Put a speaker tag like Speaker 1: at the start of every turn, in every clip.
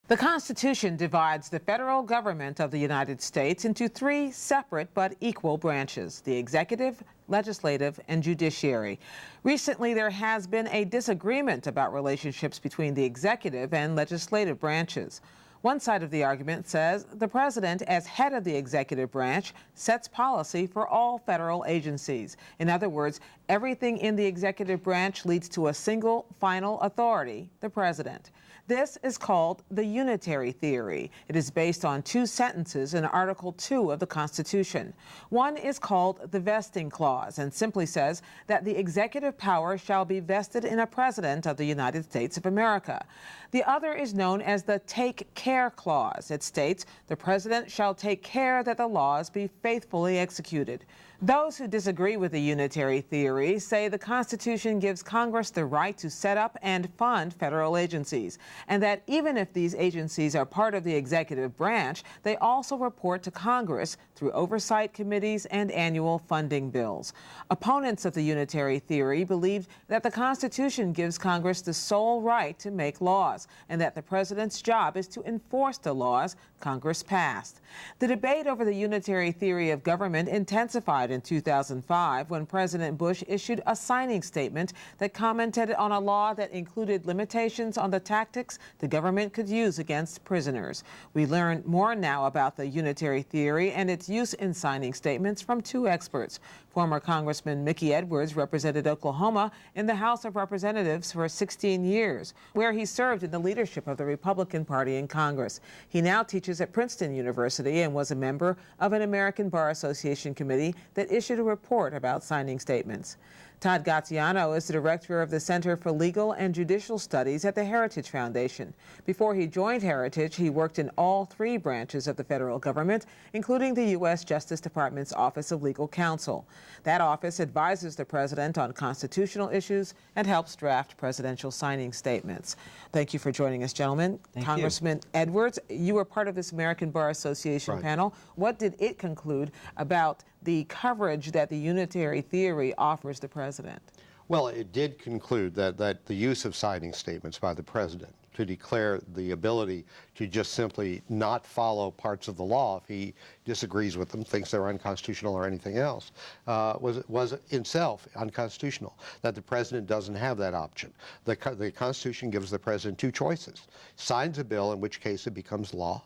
Speaker 1: The Constitution divides the federal government of the United States into three separate but equal branches: the executive, legislative, and judiciary. Recently, there has been a disagreement about relationships between the executive and legislative branches. One side of the argument says the president, as head of the executive branch, sets policy for all federal agencies. In other words, everything in the executive branch leads to a single final authority, the president. This is called the Unitary theory. It is based on two sentences in Article 2 of the Constitution. One is called the vesting clause and simply says that the executive power shall be vested in a president of the United States of America. The other is known as the take care clause. It states the president shall take care that the laws be faithfully executed. Those who disagree with the Unitary theory say the Constitution gives Congress the right to set up and fund federal agencies, and that even if these agencies are part of the executive branch, they also report to Congress through oversight committees and annual funding bills. Opponents of the Unitary theory believe that the Constitution gives Congress the sole right to make laws, and that the president's job is to enforce the laws Congress passed. The debate over the Unitary theory of government intensified in 2005 when President Bush issued a signing statement that commented on a law that included limitations on the tactics the government could use against prisoners. We learn more now about the Unitary theory and its use in signing statements from two experts. Former Congressman Mickey Edwards represented Oklahoma in the House of Representatives for 16 years, where he served in the leadership of the Republican Party in Congress. He now teaches at Princeton University and was a member of an American Bar Association committee that issued a report about signing statements. Todd Gaziano is the director of the Center for Legal and Judicial Studies at the Heritage Foundation. Before he joined Heritage, he worked in all three branches of the federal government, including the U.S. Justice Department's Office of Legal Counsel. That office advises the president on constitutional issues and helps draft presidential signing statements. Thank you for joining us, gentlemen.
Speaker 2: Thank
Speaker 1: Congressman
Speaker 2: you.
Speaker 1: Edwards, you were part of this American Bar Association panel. What did it conclude about the coverage that the Unitary theory offers the president?
Speaker 3: Well, it did conclude that the use of signing statements by the president to declare the ability to just simply not follow parts of the law if he disagrees with them, thinks they're unconstitutional or anything else, was itself unconstitutional, that the president doesn't have that option. The Constitution gives the president two choices: signs a bill, in which case it becomes law,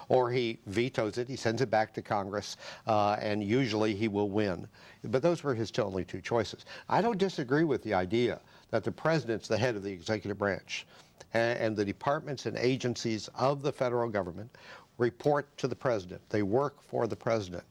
Speaker 3: or he vetoes it, he sends it back to Congress, and usually he will win. But those were his only two choices. I don't disagree with the idea that the president's the head of the executive branch, and the departments and agencies of the federal government report to the president. They work for the president.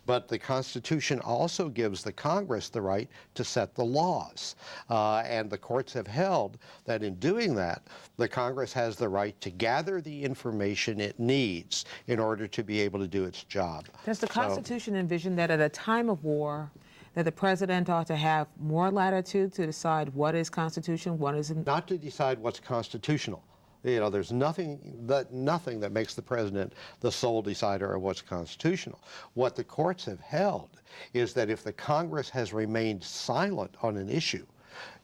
Speaker 3: But the Constitution also gives the Congress the right to set the laws. And the courts have held that in doing that, the Congress has the right to gather the information it needs in order to be able to do its job.
Speaker 1: Does the Constitution envision that at a time of war, that the president ought to have more latitude to decide what is constitutional, what isn't?
Speaker 3: Not to decide what's constitutional. You know, there's nothing that makes the president the sole decider of what's constitutional. What the courts have held is that if the Congress has remained silent on an issue,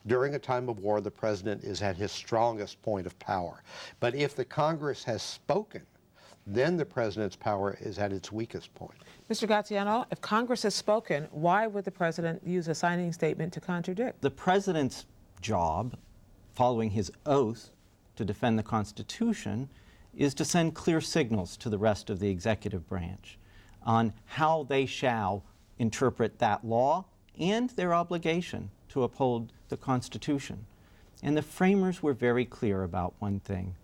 Speaker 3: during a time of war, the president is at his strongest point of power. But if the Congress has spoken, then the president's power is at its weakest point.
Speaker 1: Mr. Gaziano, if Congress has spoken, why would the president use a signing statement to contradict?
Speaker 2: The president's job, following his oath to defend the Constitution, is to send clear signals to the rest of the executive branch on how they shall interpret that law and their obligation to uphold the Constitution. And the framers were very clear about one thing.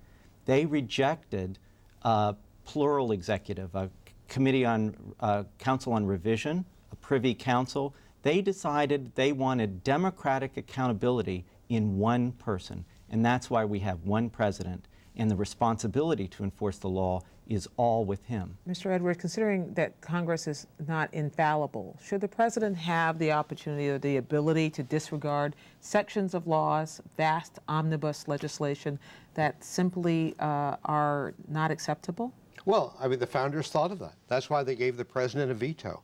Speaker 2: They rejected a plural executive, a committee on council on revision, a privy council. They decided they wanted democratic accountability in one person. And that's why we have one president, and the responsibility to enforce the law is all with him.
Speaker 1: Mr. Edwards, considering that Congress is not infallible, should the president have the opportunity or the ability to disregard sections of laws, vast omnibus legislation that simply are not acceptable?
Speaker 3: Well, I mean, the founders thought of that. That's why they gave the president a veto.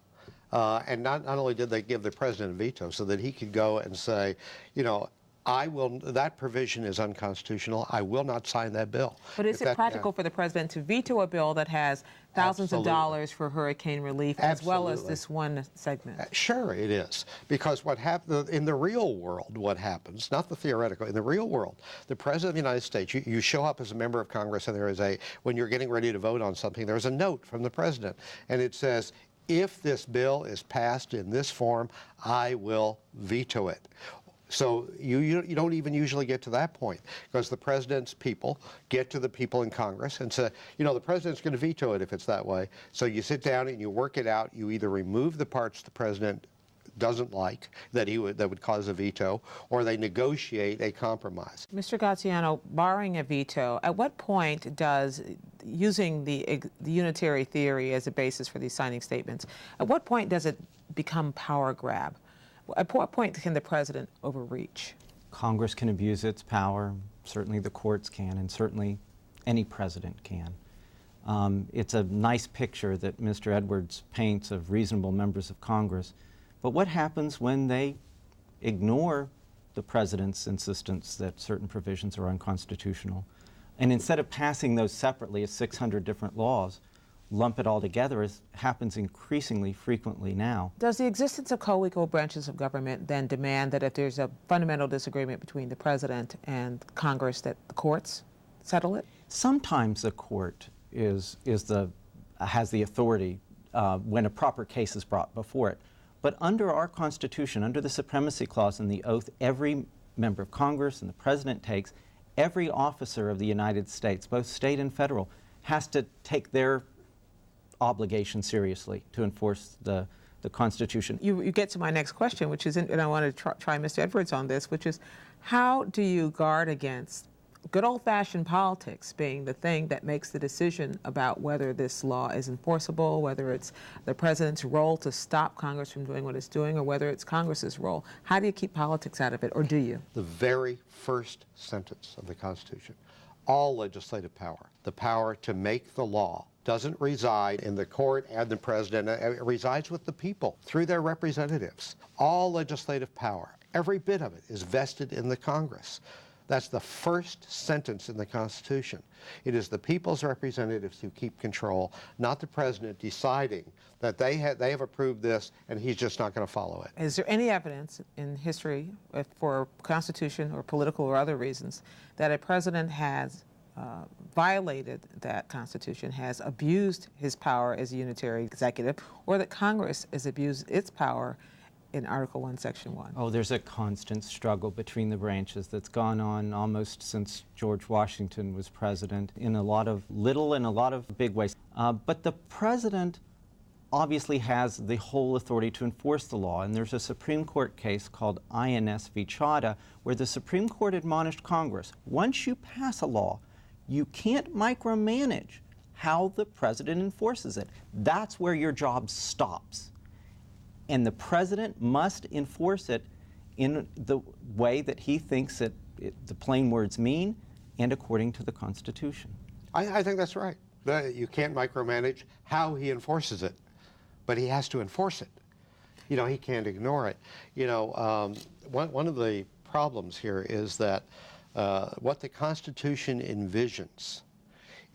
Speaker 3: And not only did they give the president a veto so that he could go and say, you know, that provision is unconstitutional. I will not sign that bill.
Speaker 1: But is it practical for the president to veto a bill that has thousands of dollars for hurricane relief as well as this one segment?
Speaker 3: Sure, it is. Because what happens in the real world, what happens, not the theoretical, in the real world, the President of the United States, you show up as a member of Congress and there is when you're getting ready to vote on something, there's a note from the President and it says, if this bill is passed in this form, I will veto it. So you don't even usually get to that point because the president's people get to the people in Congress and say, the president's going to veto it if it's that way. So you sit down and you work it out. You either remove the parts the president doesn't like that would cause a veto, or they negotiate a compromise.
Speaker 1: Mr. Graziano, barring a veto, at what point does, using the unitary theory as a basis for these signing statements, at what point does it become power grab? At what point can the president overreach?
Speaker 2: Congress can abuse its power, certainly the courts can, and certainly any president can. It's a nice picture that Mr. Edwards paints of reasonable members of Congress, but what happens when they ignore the president's insistence that certain provisions are unconstitutional, and instead of passing those separately as 600 different laws, lump it all together, as happens increasingly frequently now.
Speaker 1: Does the existence of co-equal branches of government then demand that if there's a fundamental disagreement between the president and Congress, that the courts settle it?
Speaker 2: Sometimes the court has the authority when a proper case is brought before it. But under our Constitution, under the Supremacy Clause and the oath every member of Congress and the president takes, every officer of the United States, both state and federal, has to take their obligation seriously to enforce the Constitution.
Speaker 1: You get to my next question, which is, and I want to try Mr. Edwards on this, which is, how do you guard against good old-fashioned politics being the thing that makes the decision about whether this law is enforceable, whether it's the president's role to stop Congress from doing what it's doing, or whether it's Congress's role? How do you keep politics out of it, or do you?
Speaker 3: The very first sentence of the Constitution, all legislative power, the power to make the law, doesn't reside in the court and the president. It resides with the people through their representatives. All legislative power, every bit of it, is vested in the Congress. That's the first sentence in the Constitution. It is the people's representatives who keep control, not the president deciding that they have approved this and he's just not going to follow it.
Speaker 1: Is there any evidence in history for Constitution or political or other reasons that a president has violated that Constitution, has abused his power as a unitary executive, or that Congress has abused its power in Article 1, Section 1?
Speaker 2: Oh, there's a constant struggle between the branches that's gone on almost since George Washington was president in a lot of little and a lot of big ways. But the president obviously has the whole authority to enforce the law, and there's a Supreme Court case called INS v. Chadha where the Supreme Court admonished Congress, once you pass a law, you can't micromanage how the president enforces it. That's where your job stops. And the president must enforce it in the way that he thinks the plain words mean and according to the Constitution.
Speaker 3: I think that's right. You can't micromanage how he enforces it, but he has to enforce it. He can't ignore it. One of the problems here is that what the Constitution envisions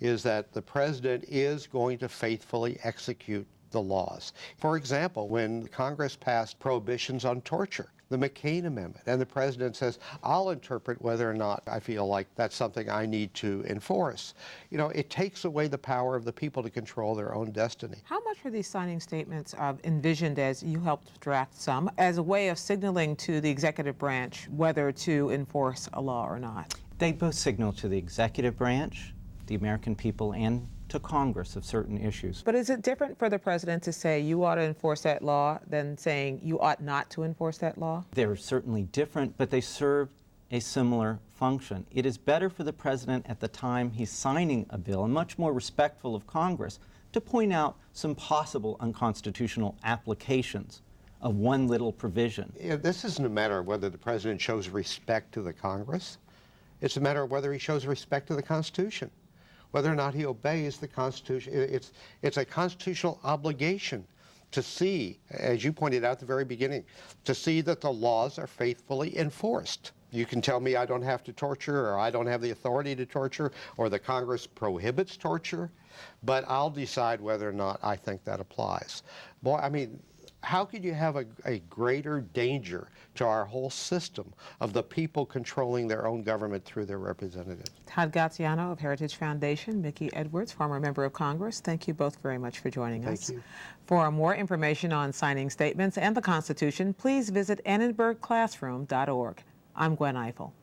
Speaker 3: is that the president is going to faithfully execute the laws. For example, when Congress passed prohibitions on torture, the McCain Amendment, and the president says, I'll interpret whether or not I feel like that's something I need to enforce. It takes away the power of the people to control their own destiny.
Speaker 1: How much are these signing statements envisioned, as you helped draft some, as a way of signaling to the executive branch whether to enforce a law or not?
Speaker 2: They both signal to the executive branch, the American people, and to Congress of certain issues.
Speaker 1: But is it different for the president to say you ought to enforce that law than saying you ought not to enforce that law?
Speaker 2: They're certainly different, but they serve a similar function. It is better for the president at the time he's signing a bill, and much more respectful of Congress, to point out some possible unconstitutional applications of one little provision.
Speaker 3: This isn't a matter of whether the president shows respect to the Congress. It's a matter of whether he shows respect to the Constitution, whether or not he obeys the Constitution. It's a constitutional obligation to see, as you pointed out at the very beginning, to see that the laws are faithfully enforced. You can tell me I don't have to torture, or I don't have the authority to torture, or the Congress prohibits torture, but I'll decide whether or not I think that applies. Boy, I mean, how could you have a greater danger to our whole system of the people controlling their own government through their representatives?
Speaker 1: Todd Gaziano of Heritage Foundation, Mickey Edwards, former member of Congress, thank you both very much for joining us.
Speaker 3: Thank you.
Speaker 1: For more information on signing statements and the Constitution, please visit annenbergclassroom.org. I'm Gwen Eiffel.